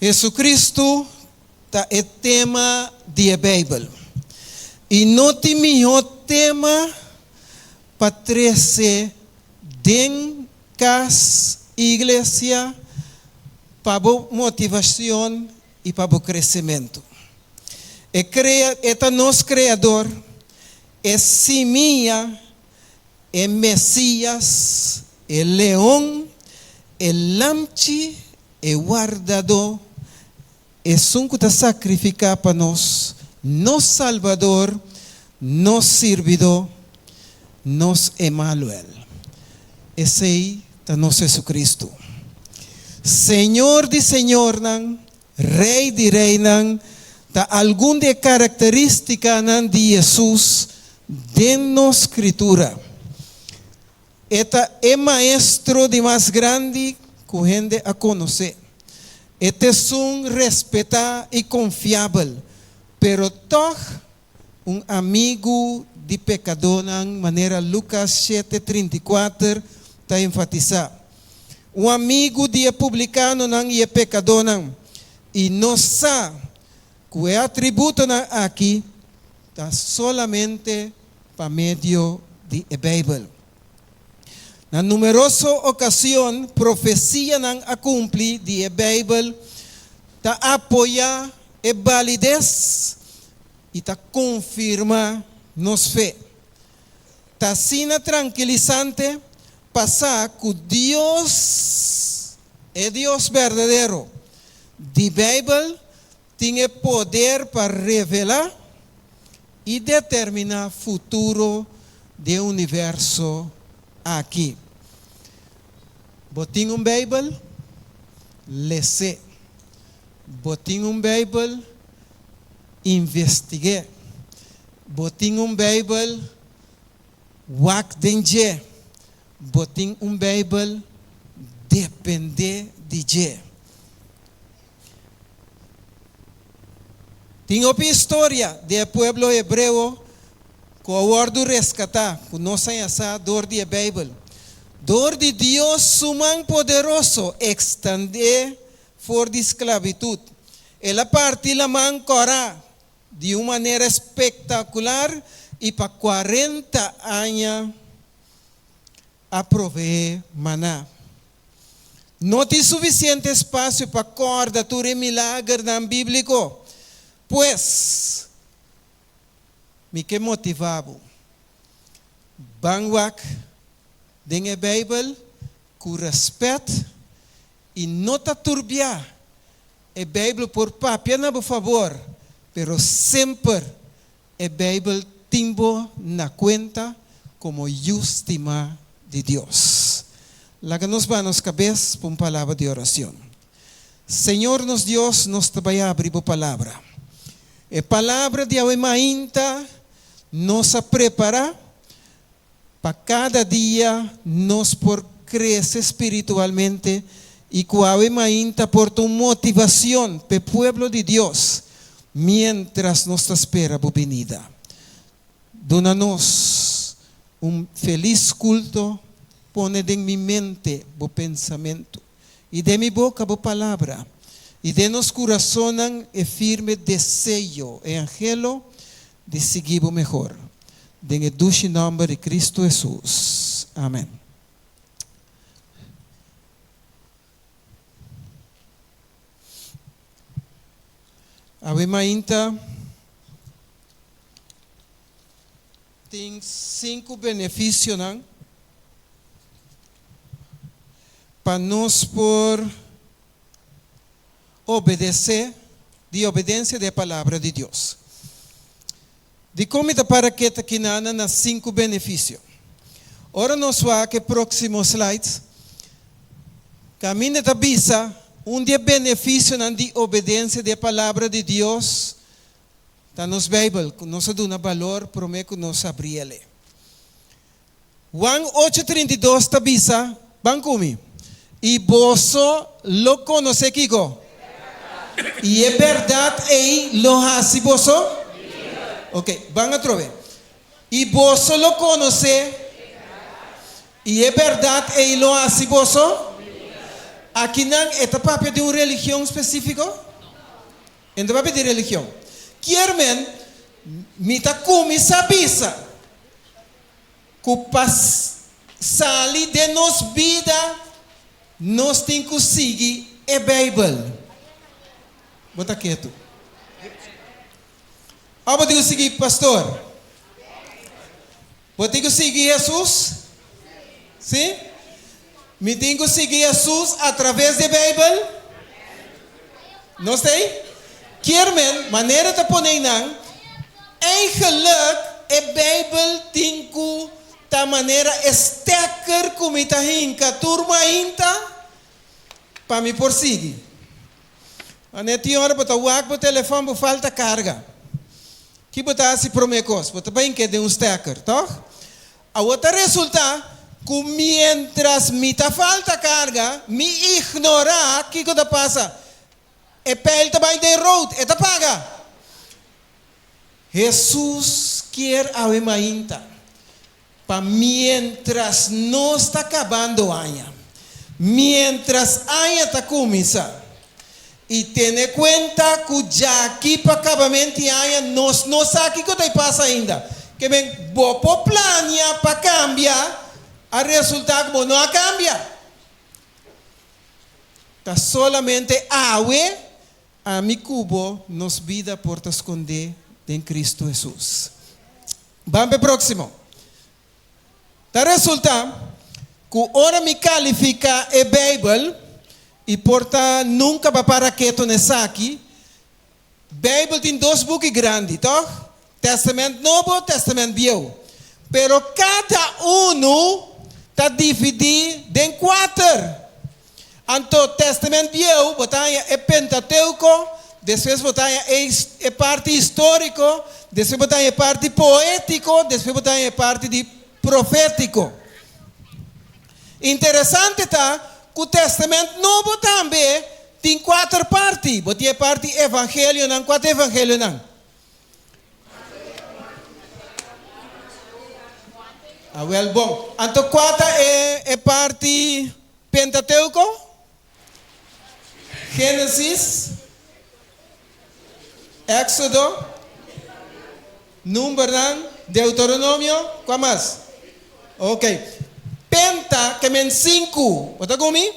Jesucristo tá é tema da Bíblia. E não tem melhor tema para trazer dentro das igreja para motivação e para o crescimento. É nosso Criador, é semilla, é Messias, é leão, é lamche, é guardador, é um que está sacrificar para nós, nosso Salvador, nosso servidor, nosso Emmanuel. Esse aí está nosso Jesus Senhor de Senhor, Rei de Rei, tá alguma de característica de Jesus dentro da Escritura. Eta é maestro de mais grande que a gente a conhecer. Este é respetar e confiável, pero toch amigo de pecador, maneira Lucas 7:34 está enfatizar. Amigo de publicano e pecador, e não sabe que o atributo aqui está solamente para meio de Bíblia. Na numerosa ocasião, profecia a cumprir de Bíblia está apoiar a validez e está confirmar nos fé. Está sendo tranquilizante passar que Deus é Deus verdadeiro. De Bíblia tem poder para revelar e determinar o futuro do universo aqui. Botem Bíblia, lê. Botem Bíblia, investigue. Botem Bíblia, wak denje. Botem Bíblia, depende de je. Tem uma história do povo hebreu que o ordo resgatar, que não sai essa dor de Bíblia. Dor de Deus suman poderoso, extender for de esclavitud. Ela parte la mão cora de uma maneira espetacular e para 40 anos a proveer maná. Não tem suficiente espaço para cordatura e milagre bíblico. Pues, me que motivava. Bangwak, dengue Bíblia, com respeito e não tá turbiar. A Bíblia por papel, por favor, pero sempre a Bíblia timbo na conta como justima de Deus. Laga nos manos cabeças para uma palavra de oração. Senhor, nos Deus, nos vai abrir a palavra. A palavra de Awemainta nos prepara para cada dia nos por crescer espiritualmente e que Awemainta porta uma motivação para o pueblo de Deus mientras nos espera a venida. Dona-nos feliz culto, pone em minha mente o pensamento e de minha boca a palavra. E de nos coração e firme desejo e angelo de seguir o melhor. Em o dulce nome de Cristo Jesus. Amém. Awemainta tem 5 benefícios para nós por obedecer, de obediência da palavra de Deus. De como está para que está aqui nas 5 benefícios. Ora nós vamos que próximo slide. Caminho da bisa, dia benefício de obediência da palavra de Deus. Está nos Bíblia, nos dá valor, prometo nos abrir ele. Juan 8:32 está bisa, van comigo. E você lo conoce, Kiko? E é verdade, e lo hace você? Ok, van a trover. E você lo conoce? E é verdade, e lo hace você? Aqui não é papel de uma religião específica? Então papel de religião. Querem me tá começar a pensar que sali de nos vida nós temos que seguir a Bíblia. Bota quieto. Vamos ter que seguir pastor. Vou ter que seguir Jesus? Sim? Me tenho que seguir Jesus através da Bíblia? Não sei? Querem, maneira de pôr não, eigenlijk a Bíblia tem que da maneira sterker como está hinka, turma inta, para me perseguir. A neti hora botar o água, o telefone, falta carga. Que botar se promecos, botar bem que de sterker, tá? A outra resulta que mientras me tá falta carga, me ignorar, que coisa passa? E pele também de road, e tá paga. Jesus quer a inta. Para mientras não está acabando a año, mientras a año está começando, e tenha conta que já aqui para acabamento de año, nós não sabemos o que passa ainda. Que bem, vou planear para cambiar, a resultado que não cambia. Está solamente a mi cubo, nos vida por esconder em Cristo Jesus. Vamos para o próximo. Da resulta que ora me qualifica a Bíblia e porta nunca vai para quieto nessa aqui. Bíblia tem dois buques grandes, tá? Testamento Novo, Testamento Velho. Pero cada está dividido em 4. Então, Testamento Velho, botar é Pentateuco, depois botar é parte histórica, depois botar é parte poético, depois botar é parte de profético. Interessante tá que o Testamento Novo também tem 4 partes. Botia parte evangelho não, 4 evangelho não. Well, bom. Então 4 é parte Pentateuco, Gênesis, Éxodo, Número, Deuteronômio, qual mais? Ok. Penta, que men 5. Bota comigo?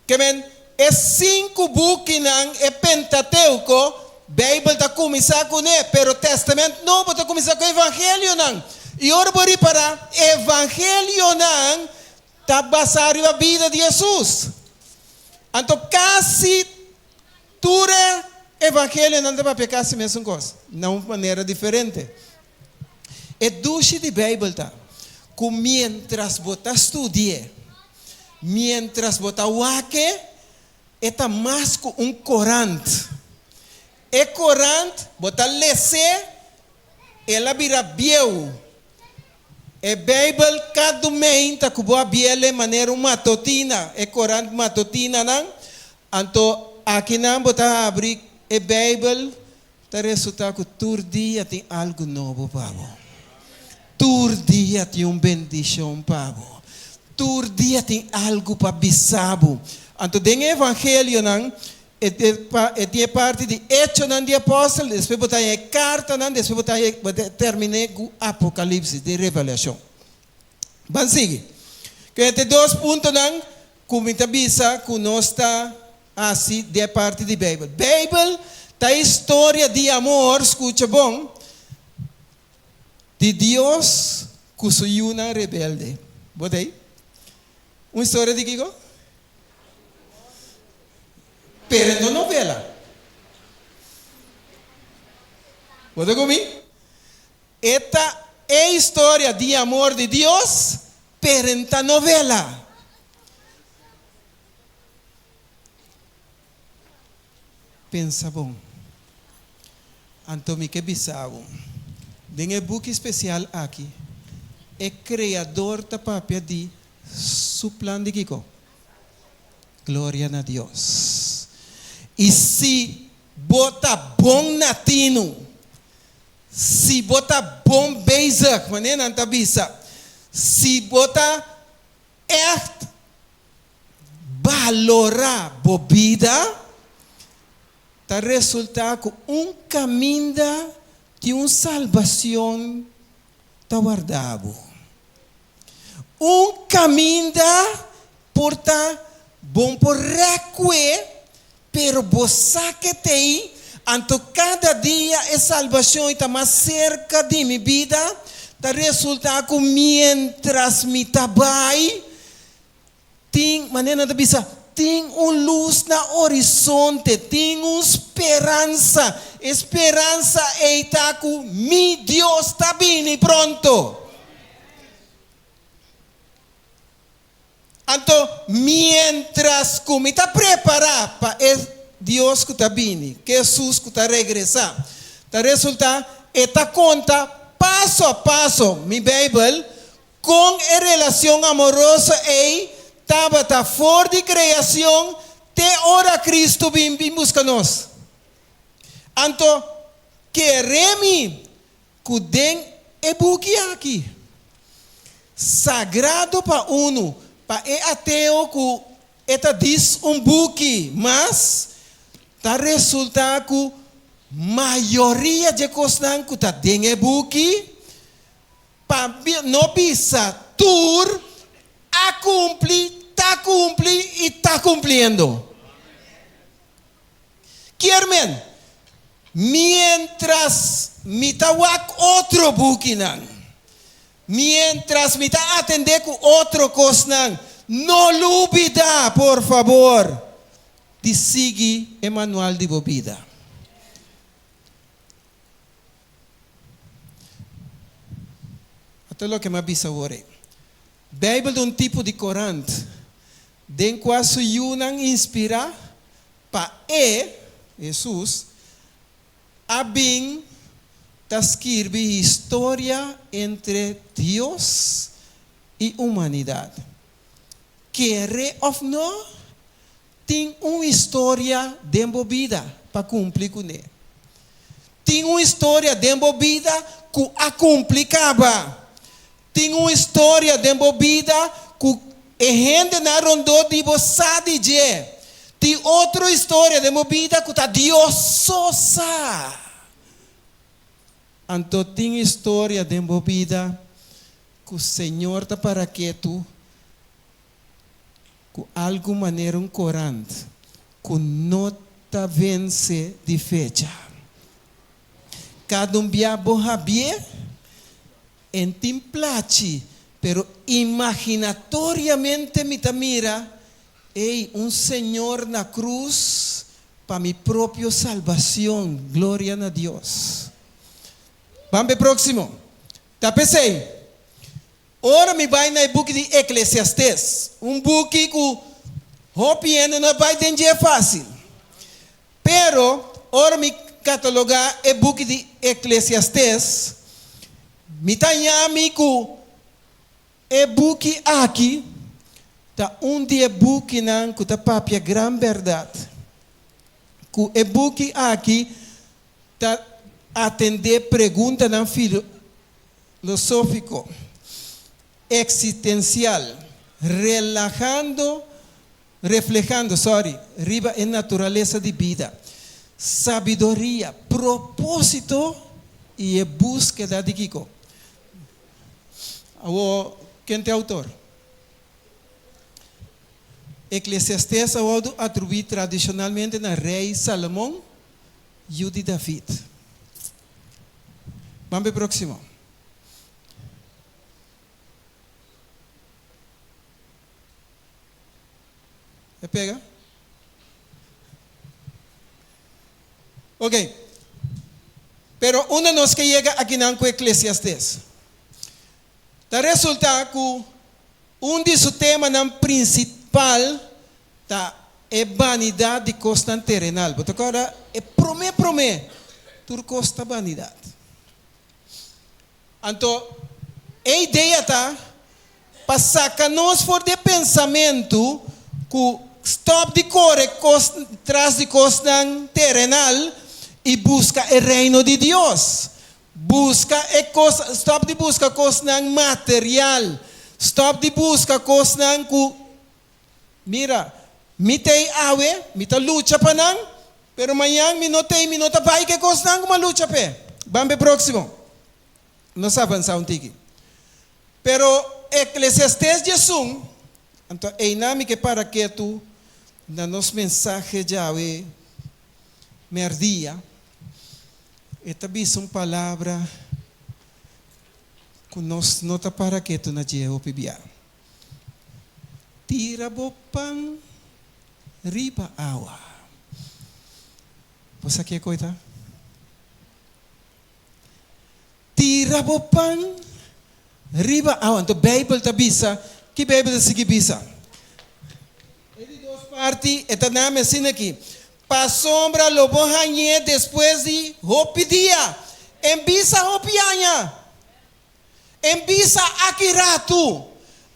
Que men é 5 buques não é Pentateuco. Bíblia está começando com ele, pero Testamento Novo está começando com o Evangelho não. E ora por para Evangelho não está baseado na vida de Jesus. Então quase tudo Evangelho não dá para quase a mesma coisa, não de maneira diferente. É duche de Bíblia tá. Que mientras você estudia, mientras você waque, é mais que corante. E corante, você lê, ela vira biel. E Bíblia cada domingo tá que boa biel de maneira matutina, é corante matutina não. Então aqui não você abre a Bíblia, tá resulta que todo dia tem algo novo para você. Todo dia tem uma bendição para você. Todo dia tem algo para bisabo. Então, tem evangelho, não? É parte de Hechos de Apóstolos, depois botar a carta, não? Depois botar terminar com Apocalipse, de Revelação. Vamos seguir. Que tem 2 pontos, não? Como está bisa, que nós está assim, de parte de Bíblia. Bíblia está história de amor, escuta bom, de Deus que soy una rebelde. ¿Botei? Uma história de Kiko? Pero não novela. ¿Botei comigo? Esta é a história de amor de Deus, pero en novela. Pensa bom. Antomi que bisavo. Tem um book especial aqui. É criador da papia de su plan de Kiko. Glória a Deus. E se bota bom latino, se bota bom basic, maneira não tá bisa. Se bota echt valorar a vida, está resulta com caminho de uma salvação está guardado. Caminho porta bom por recuer, pero você que tem, anto cada dia a salvação está mais cerca de minha vida, está resulta com mientras me trabalho, tem maneira de pensar, tem luz na horizonte, tem esperança é estar com meu Deus está bem pronto. Então, mientras que me está preparado para Deus que está vindo, que Jesus que está regressar, está resulta esta conta passo a passo, minha Bíblia, com a relação amorosa estava fora de criação, até hora Cristo vem buscar nós. Então, queremos que den buque aqui, sagrado para uno, para ateu que eta diz buque, mas está resulta que maioria de coisas que está den buque, para não pisa tur a cumprir, e está cumprindo. Querem? Mientras me tawak outro buque não. Mientras me está atender com outra coisa não olvida, por favor, de seguir o manual de vida. Até o que me avisa agora. Bíblia é tipo de corante, den quase yunan inspira para Jesus a bem escrever história entre Deus e humanidade. Querer ou não, tem uma história desenvolvida para cumprir com ele. Tem uma história desenvolvida que a complicava. Tem uma história desenvolvida que a gente na rondou de você dizer. Tem outra história desenvolvida que está Deus sosa. Então tem história desenvolvida que o Senhor está para que tu, com alguma maneira corante, que não está vence de fecha. Cada dia bohabie en timplachi, pero imaginatoriamente me mira, un Señor na cruz para mi propia salvación. Gloria a Dios. Vamos próximo. Tapesei. Ora me vai na book de Eclesiastes. Book que hopiendo não vai entender fácil. Pero ora me catalogar o book de Eclesiastes. Me tanhami ku e book aqui tá dia book nan ku tá papia gran verdade. Ku e book aqui tá atender pergunta nan filosófico, existencial, reflejando, riba en naturaleza de vida, sabiduría, propósito y búsqueda de Kiko. ¿Quién es autor? Eclesiastes atribuye tradicionalmente al rey Salomón y de David. Vamos al próximo. ¿Me pega? Ok. Pero uno nos que llega aquí en Eclesiastes. Resulta que de sus temas principal é vanidade de costa terrenal. Porque agora é promê, tur costa vanidade. Então, a ideia está para sacar-nos fora de pensamento que stop de correr tras de costa terrenal e busca o reino de Deus. Stop de busca coisa material. Stop de busca coisa que, mira, Mi te awe, mi ta lucha panang, pero mañana mi no ta vai que costan como lucha pe. Vamos próximo. Nos avanza un tiki. Pero Eclesiastés Jesus, então einami que para que tu na nos mensaje Yahweh merdia, esta visão palavra que nos nota para que tu na Jeho pibia. Tira bopang riba awa. Você quer coisa? Tira bopang riba awa. Então Bible ta bisa, que Bible ta sige bisa. Ele duas partes, eta name assim aqui. Pa sombra lobo hanye después de hopi dia. Embisa hopi anya. Embisa akiratu.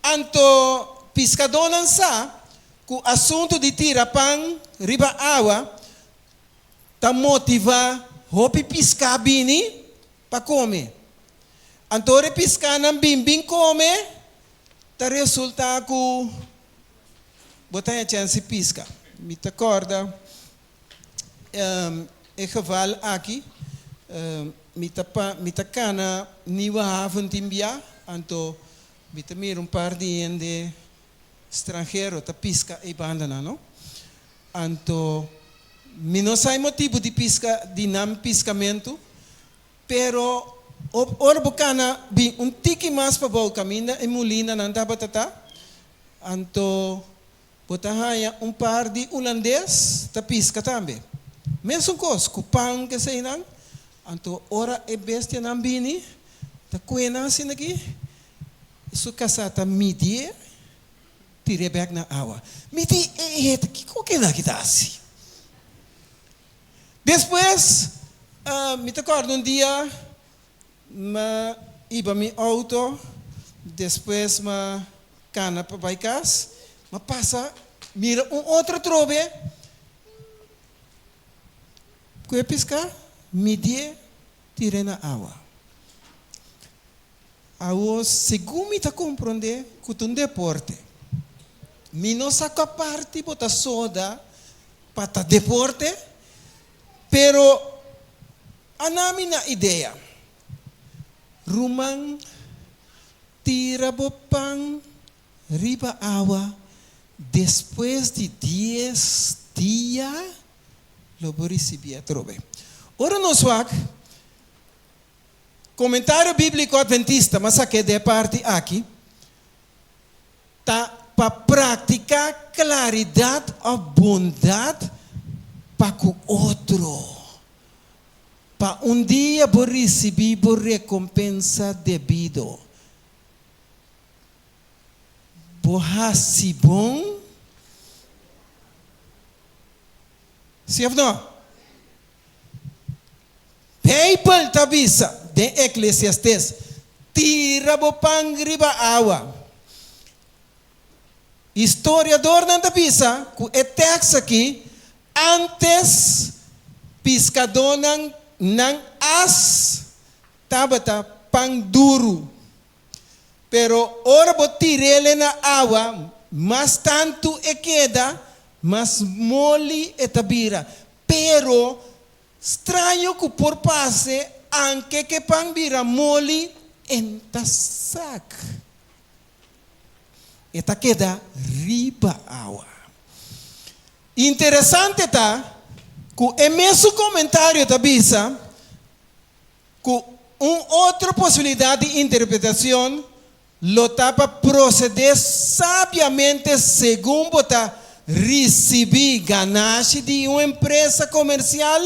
Anto pescador lança que o assunto de tira pang riba awa ta motiva hopi pisca bini pa come. Antore pisca nang bimbing come ta resulta ku botar a chance pisca. Me te acorda e geval aqui me te cana nieuwe haven timbia anto me te meer een paar dias de extranjero ta pisca e bandana no anto me não sai motivo de pisca de nam piscamento pero ora bocana bi um tiki mais para o caminho e mulina não dá batata anto botahaya um par de holandês ta pisca também mesmo coisa cupang que sei não anto ora e bestia não bini ta kuena assim aqui isso casata midie tire back na awa midi que que na kita assim depois me te acordo um dia ma iba mi auto depois ma cana para baikas ma passa mira outro trove que piscar midie tire na água ao segundo me tá compreender que um deporte me não saca parte bota soda para deporte pero anami na ideia rumang tira bopang riba água depois de 10 dias logo recebia trove. Ora nos wak comentário bíblico adventista, mas aqui de parte aqui tá para praticar claridade a bondade para o outro. Para dia vou receber a recompensa devido. Borrasse bom. Sim ou não? Bible tabisa de Eclesiastes. Tira bopang riba awa. Historiador não tabisa, que é texto aqui, antes pescador não as tabata pang duro. Pero ora botirele na água, mas tanto e queda, mas mole e tabira. Pero estranho que por passe, anche que pang bira mole en tasak. Eta queda riba água. Interessante tá, que é mesmo comentário tabisa, que outra possibilidade de interpretação lo tapa proceder sabiamente segundo bota receber ganancia de uma empresa comercial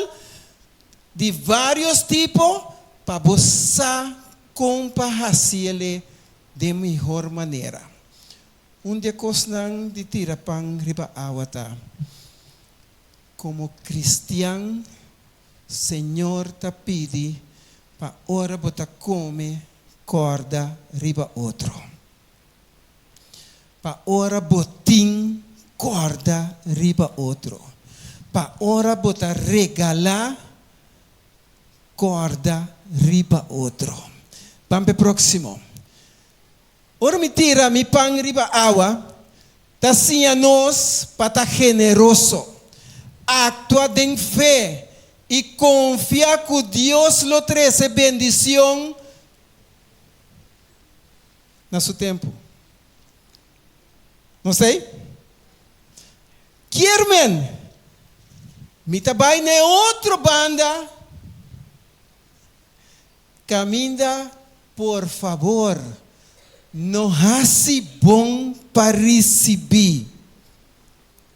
de vários tipos para você compartilhar de melhor maneira. Dia cosnang de tira pang riba awata. Como cristiano, Senhor ta pidi pa ora bota come corda riba outro. Pa ora botim corda riba outro. Pa ora bota regalar corda riba outro. Vamos próximo. Ora me tira mi pang riba awa Tacianos para generoso. Actúa en fe y confía que Dios lo trae bendición en su tiempo. Não sei? Kiermen, me trabalha na outra banda. Caminha, por favor, não hace bom para receber.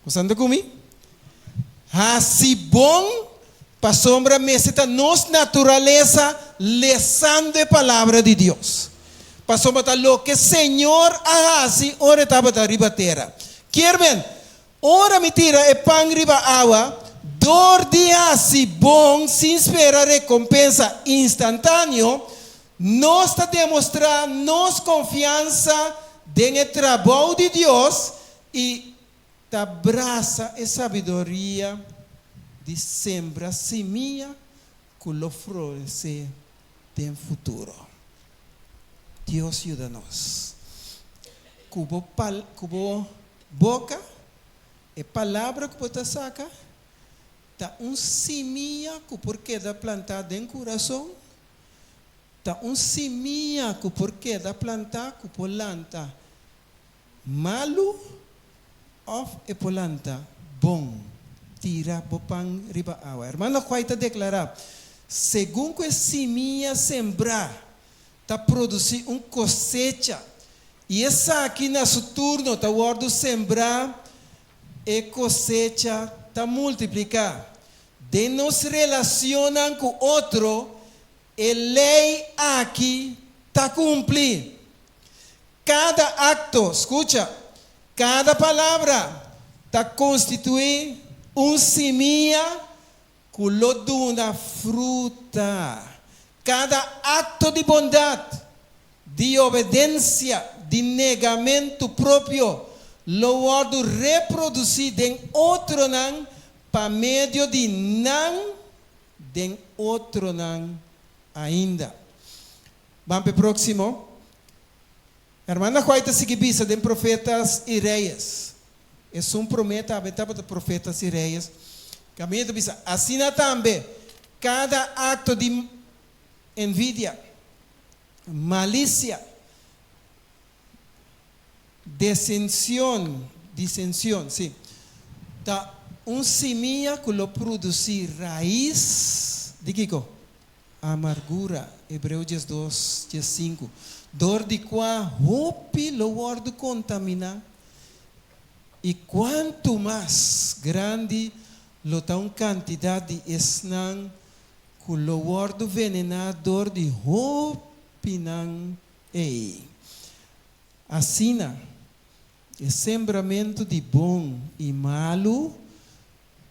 Você anda comigo? Hace bom para sombra meseta nos natureza, lesando a palavra de Deus. Para sombra lo que Senhor hace, ora estava da riba terra. Kiermen, ora me tira e pão riba água. Dor de hace bom, sem esperar recompensa instantâneo, nós está demonstrando nossa confiança no trabalho de Deus e abraça a sabedoria de sembrar semente que lo florescer no futuro. Deus ajuda-nos. Cubo boca e palavra que você saca. Tá seminha que porque da plantada em coração, tá seminha que porque da plantar que planta malo ou e planta bom, tira bopan riba água. Hermano, quaita declarar, segundo que seminha sembrar, tá produzir cosecha, e essa aqui na seu turno tá guardo sembrar e cosecha está multiplicar. De nos relacionam com outro, a lei aqui está cumprir. Cada acto, escucha, cada palavra está constituir seminha que lo dá fruta. Cada acto de bondade, de obediência, de negamento próprio, lo guardo reproduzir em outro não, para meio de não, de outro não ainda. Vamos para o próximo. Hermana, qual é a seguinte de profetas e reis? É prometa a de profetas e reis. Caminho de bisa. Assim também, cada acto de envidia, malícia, disensión, sim. Tá seminha que lo produzir raiz de Kiko, amargura, Hebreus 2, 5. Dor de qua hope lo guardo contamina. E quanto mais grande lo tá quantidade de esnan que lo guardo venenador de hope nan ei. Assina. O sembramento de bom e malo,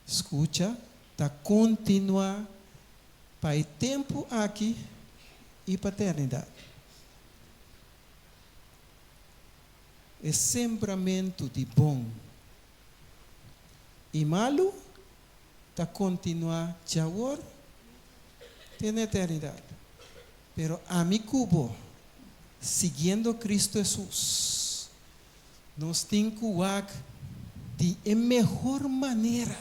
escuta, está continua para o tempo aqui e para a eternidade. O sembramento de bom e malo está continua já agora, tem a eternidade. Pero a mi cubo, seguindo Cristo Jesus, nós temos que de melhor maneira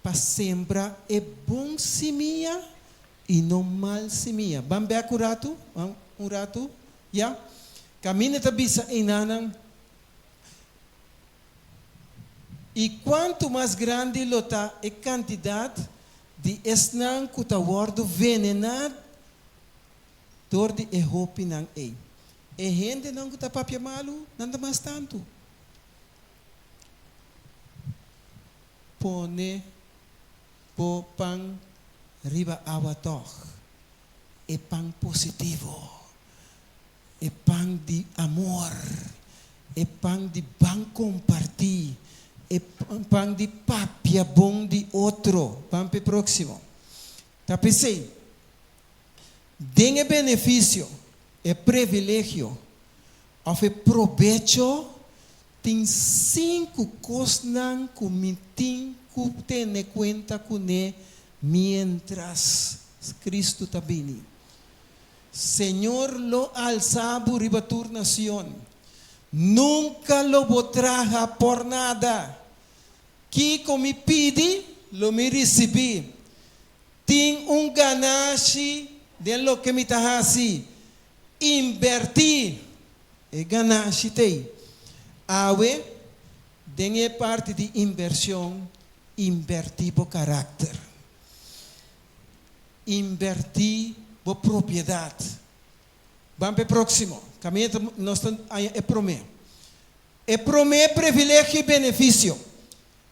para sembrar bom seminha e não mal seminha. Vamos ver curado? Um rato? Já? Caminha da bisa inanan. E quanto mais grande lota a quantidade de esnan que está guardo venenado, dor de hope não é. E gente não está papia malo, nada mais tanto. Pone pão riba água toch. É pão positivo. É pão de amor. É pão de bom compartilhar. É pão de papia bom de outro. Vamos para o próximo. Tá pensei. Tenha benefício. É privilégio, ou é proveito, tem 5 coisas que me tem que ter conta com ele, mientras Cristo está vindo. Senhor lo alçabo riba tur nação, nunca lo botraja por nada. Kiko me pide, lo me recibi. Tem ganache de lo que me tá assim. Invertir e ganache tem. Awe, dengue parte de inversão, invertir o caráter. Invertir a propriedade. Vamos para o próximo. Caminho nós é promessa. É promessa, privilégio e benefício.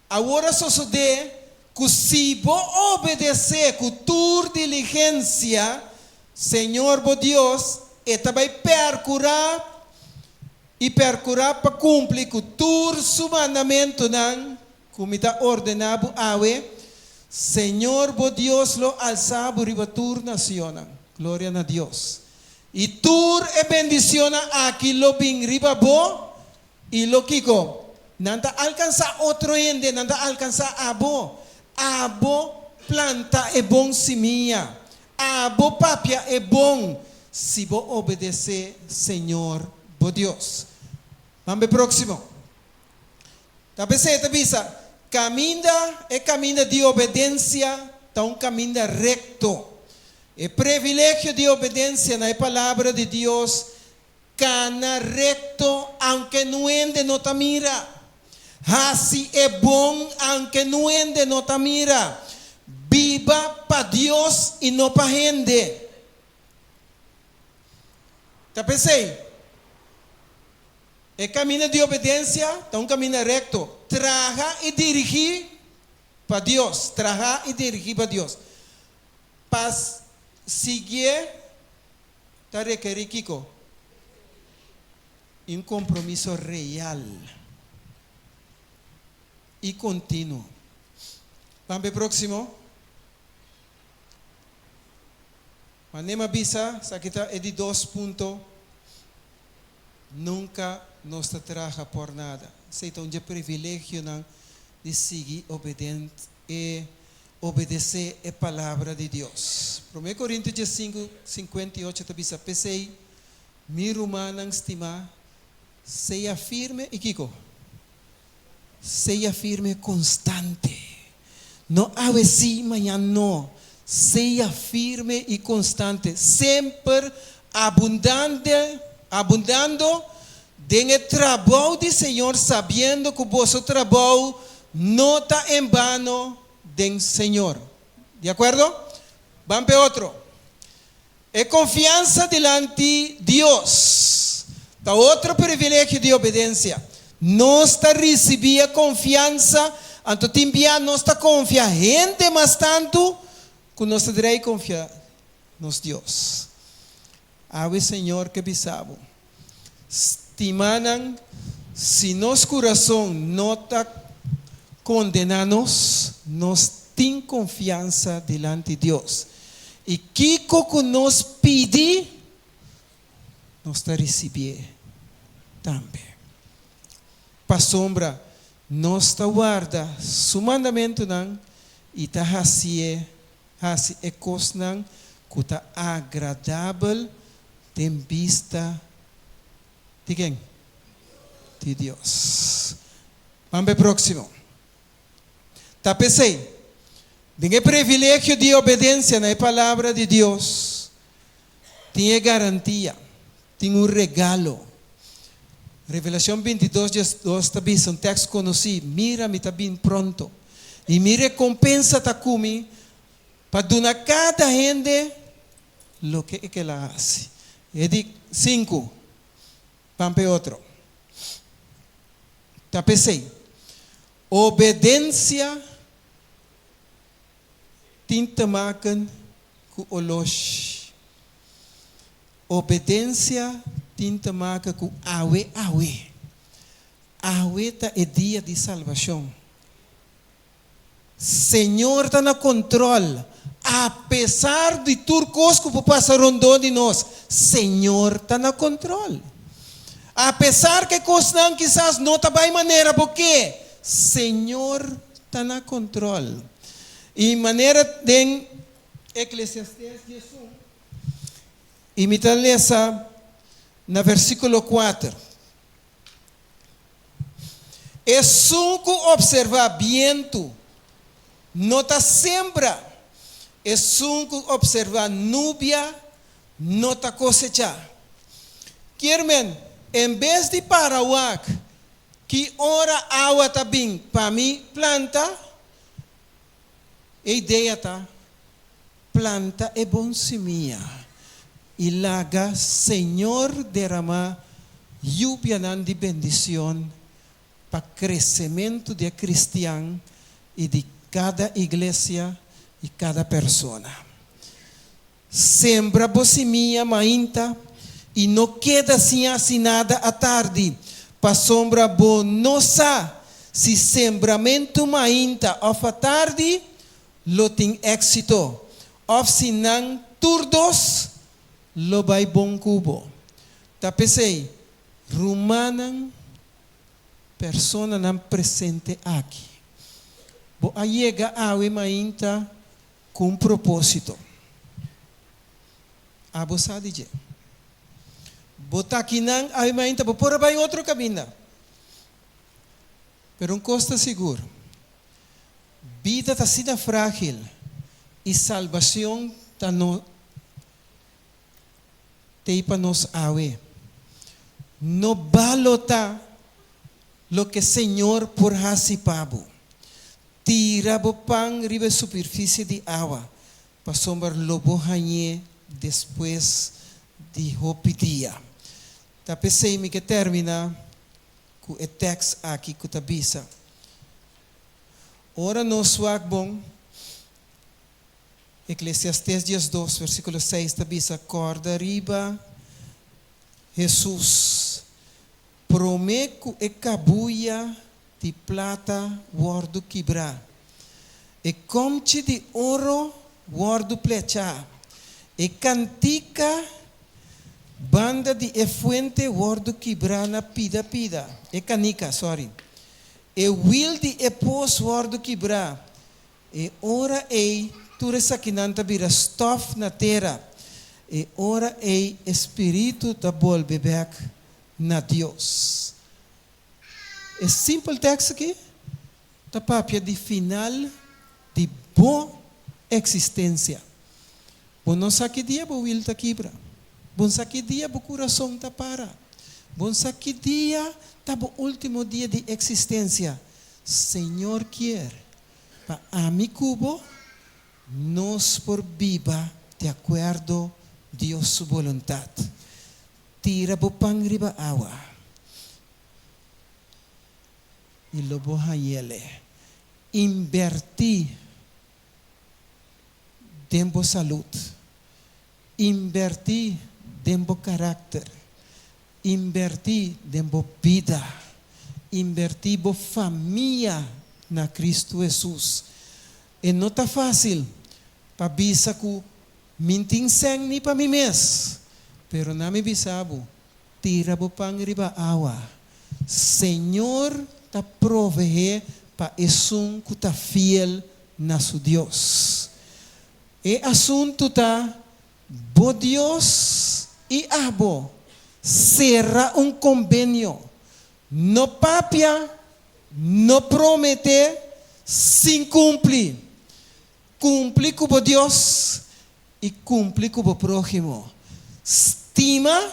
Agora sucede que se vos obedecer com tua diligência, Senhor, vos Deus, e também percurar para cumprir com tu mandamento, como está ordenado, Senhor, vos Deus, lo alzaba riba tu nación. Glória a Deus. E tu e bendición aqui lo bin riba bo, e lo kiko. Nanda alcança outro ende, nanda alcança abo. Abo planta é bom semilla. Abo papia é bom. Se vos obedecer, Senhor, vos Deus. Vamos próximo. Talvez você avisa, caminho de obediência, tá caminho recto. O privilégio de obediência na palavra de Deus, cana recto, aunque no ende no te mira. Assim é bom, aunque no ende no te mira. Viva para Deus e não para gente. Tá pensei? O caminho de obediência é caminho recto. Traga e dirigir para Deus. Traga e dirigir para Deus. Para seguir, está requerir Kiko um compromisso real e contínuo. Vamos para o próximo. Manema bisa, sakita é de 2 pontos. Nunca nos traga por nada. Então, é privilégio de seguir obediente e obedecer a palavra de Deus. 1 Coríntios 5, 58, tabisa, pensei, mi rumanang estima, seja firme, e Kiko, seja firme constante. Não há assim, amanhã não. Seja firme e constante, sempre abundando em trabalho do Senhor, sabendo que o vosso trabalho não está em vano do Senhor. De acordo? Vamos para outro. É confiança diante de Deus. Está outro privilégio de obediência. Nós está recebendo confiança, anto timbia nós está confiando gente, mas tanto que nós terei confiar nos Deus. Ave Senhor que bisabo. Estimanan, se nosso coração não está condenados, nós temos confiança diante de Deus. E que nos pede, nós está recebendo também. Para sombra, nós está guarda su mandamento e está fazendo coisas que está agradável em vista de quem? De Deus. Vamos para o próximo. Tá pensei, tem privilégio de obediência na palavra de Deus. Tem garantia, tem regalo. Revelação 22, 2, também um texto conhecido. Mira-me, está bem pronto. E me recompensa está comigo para dar cada gente o que ela faz. E de 5, vamos para outro. Tá pensei, obediência tintamakan ku olosh. Obediência tintamakan ku awe. Awe ta é dia de salvação. Senhor está no controle. Apesar de turcos que passaram de nós, Senhor está no controle. Apesar que coisas quizás não está bem maneira, porque Senhor está no controle. E maneira de Eclesiastes 11, e me lesa na versículo 4. Es un que observa viento, nota siembra. Es un que observa nubia, nota cosecha. Quermen, en vez de paraguac, que ora agua está bien para mi planta, a ideia tá, planta é bom semilla. E laga, Senhor, derrama lluvia de bendição para crescimento de cristiano e de cada igreja e cada pessoa. Sembra boa semilla, mainta, e não queda assim nada à tarde. Para sombra boa, nossa, se sembramento mainta of a tarde, lo tem éxito. Of se não turdos, lo vai bom cubo. Tá pensei, rumana persona não presente aqui. Bo a chega a mainta com propósito. A você dizer. Bota aqui não a mainta, bo por vai outro caminho. Pero costa seguro. Vida está sendo frágil e salvação está no para nos awe. No balota lo que Senhor por hasipabo. Tira bo pan ribe superfície de água para sombrar lobo hanhe depois de hopidia. Tá pensei me que termina com o texto aqui que tabisa. Ora no swag bom. Eclesiastes 2, versículo 6, tabisa, corda riba, Jesus, promeco e cabuia de plata, guardo quebrar, e comte de ouro, guardo plechar, e cantica, banda de fuente, guardo quebrar na pida, e canica, sorry, e will de pos, guardo quebrar, e ora ei, tudo isso aqui não vira stof na terra. E ora é espírito da volve back na Deus. É simples texto aqui. Da papia de final de boa existência. Bom não sabe dia bo will ta quebra. Bom sabe dia bo coração ta para. Bom sabe dia ta bo último dia de existência. Senhor quer para a mi cubo nos por viva de acordo Deus sua vontade. Tira bo pang riba awa. E lobo hayele. Inverti tempo saúde. Inverti tempo caráter. Inverti tempo vida. Inverti bo família na Cristo Jesus. E não está fácil. Pabisa ko minting seng ni pa mi mes. Pero na mi bisabo, tira bo pang riba awa. Senhor ta provee pa esung ku ta fiel na su Dios. E asunto ta bo Dios e abo será un convenio. No papia, no promete, sin cumplir. Cumplir com Deus e cumprir com o próximo. Estima,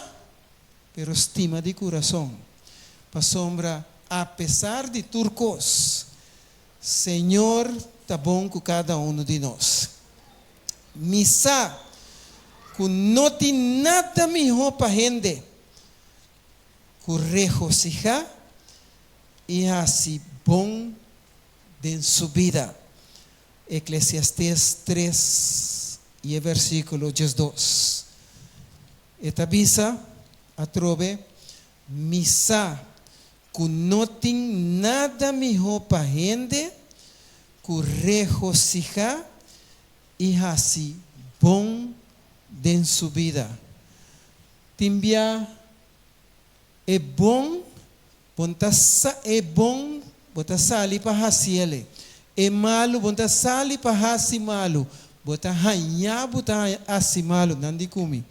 pero estima de coração. Para sombra, apesar de turcos, Senhor está bom com cada um de nós. Misa, que não tem nada melhor para gente, que regocijar e assim bom de sua vida. Eclesiastes 3 e versículo 12. Esta bisa atrove misa que não tem nada melhor para gente que regocijar e assim bom de sua vida. Timbia é bom, é bom, bota sali para haciele. É malo, bota sali para hasi malo. Bota hanha, bota hasi malo, nandi kumi.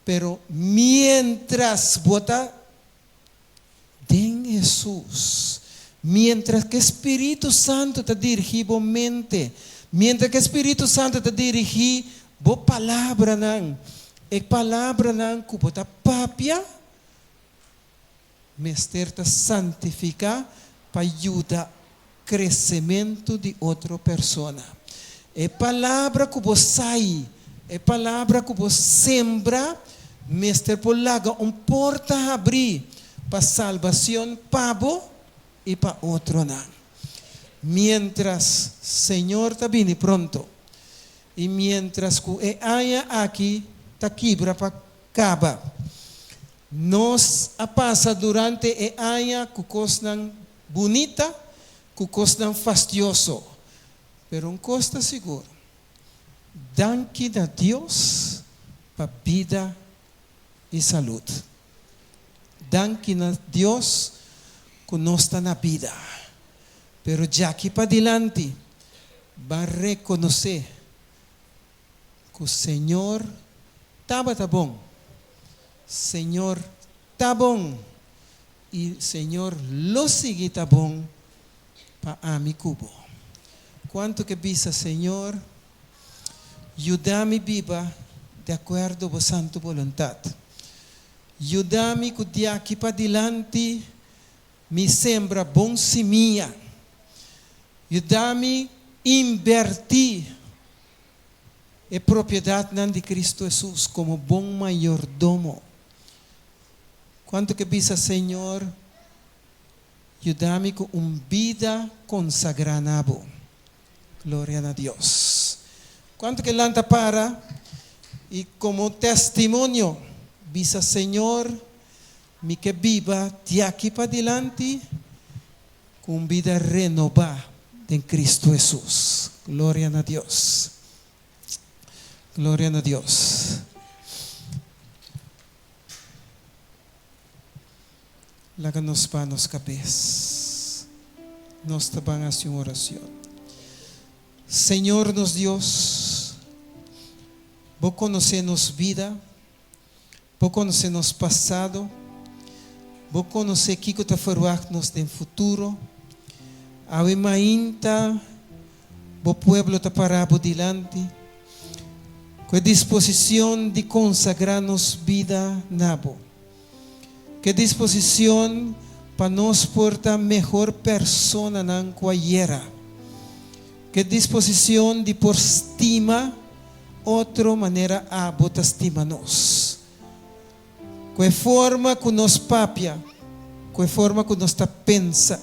Pero mientras bota den Jesus, Mientras que Espíritu Santo te dirige a mente, mientras que Espíritu Santo te dirige a palavra nan, e palavra nan que bota papia, mester te santificar para ajudar crescimento de outra pessoa. É palavra que você sai, é palavra que você sembra, mester por laga porta a abrir para salvação para você e para outro não. Mientras Senhor está vindo pronto, e mientras que haya aqui está quebra para acaba, nos passa durante e haya que coisa bonita, que coisa fastidioso, pero um costa seguro. Danke a Deus para vida e saúde. Danke a Deus que nós está na vida. Pero de aqui para adiante, vai reconhecer que o Senhor estava bom. Senhor está bom. E o Senhor lo sigue está bom para a mi cubo. Quanto que bisa, Senhor, ajuda-me viva de acordo com a santa vontade. Ajuda-me que de aqui para adiante me sembra bom semilla. Ajuda-me a invertir a propriedade de Cristo Jesus como bom mayordomo. Quanto que bisa, Senhor, ajuda-me com uma vida consagrada. Glória a Deus. Quanto que lanta para e como testemunho, bisa, Senhor, me que viva de aqui para adiante com vida renovada em Cristo Jesus. Glória a Deus. Glória a Deus. Laga-nos para nos cabeças. Nós tabamos em oração. Senhor nos Deus, vos conhecer-nos vida, vos conhecer-nos passado, vos conhecer que está formando-nos no futuro. Ainda o pueblo está parado dilante, com a disposição de consagrar-nos vida nabo, que disposição para nos portar melhor persona nan quayera, que disposição de por estima outra maneira a bota estima nos, com a forma que nos papia, com a forma que nos está pensa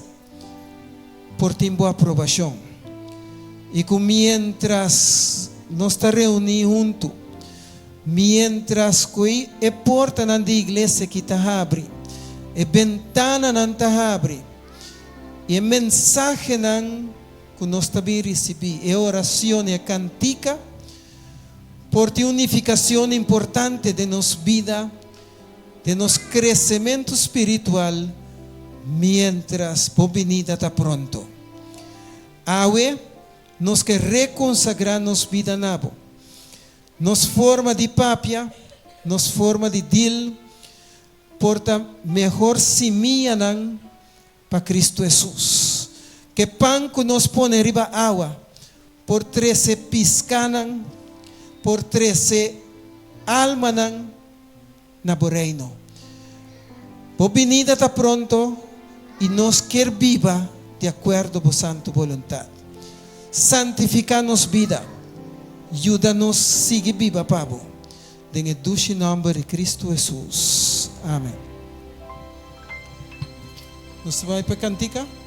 por tempo aprovação. E que mientras nos está reunidos juntos, mientras que a porta da igreja que está abre, a ventana não está abre, e a mensagem que nós está bem receber, a oração e a cantica, por a unificação importante de nossa vida, de nosso crescimento espiritual, mientras por venida está pronto. Awe, nos que reconsagrar nos vida nabo. Nos forma de papia, nos forma de dil, porta melhor semilla para Cristo Jesus. Que pan que nos põe riba água, por 13 piscanan, por 13 alma na reino. Por venida está pronto, e nos quer viva de acordo com a santa vontade. Santificar-nos vida, ajuda-nos a seguir viva, Pabo. Em o nome de Cristo Jesus. Amém. Nós vamos para a cantica.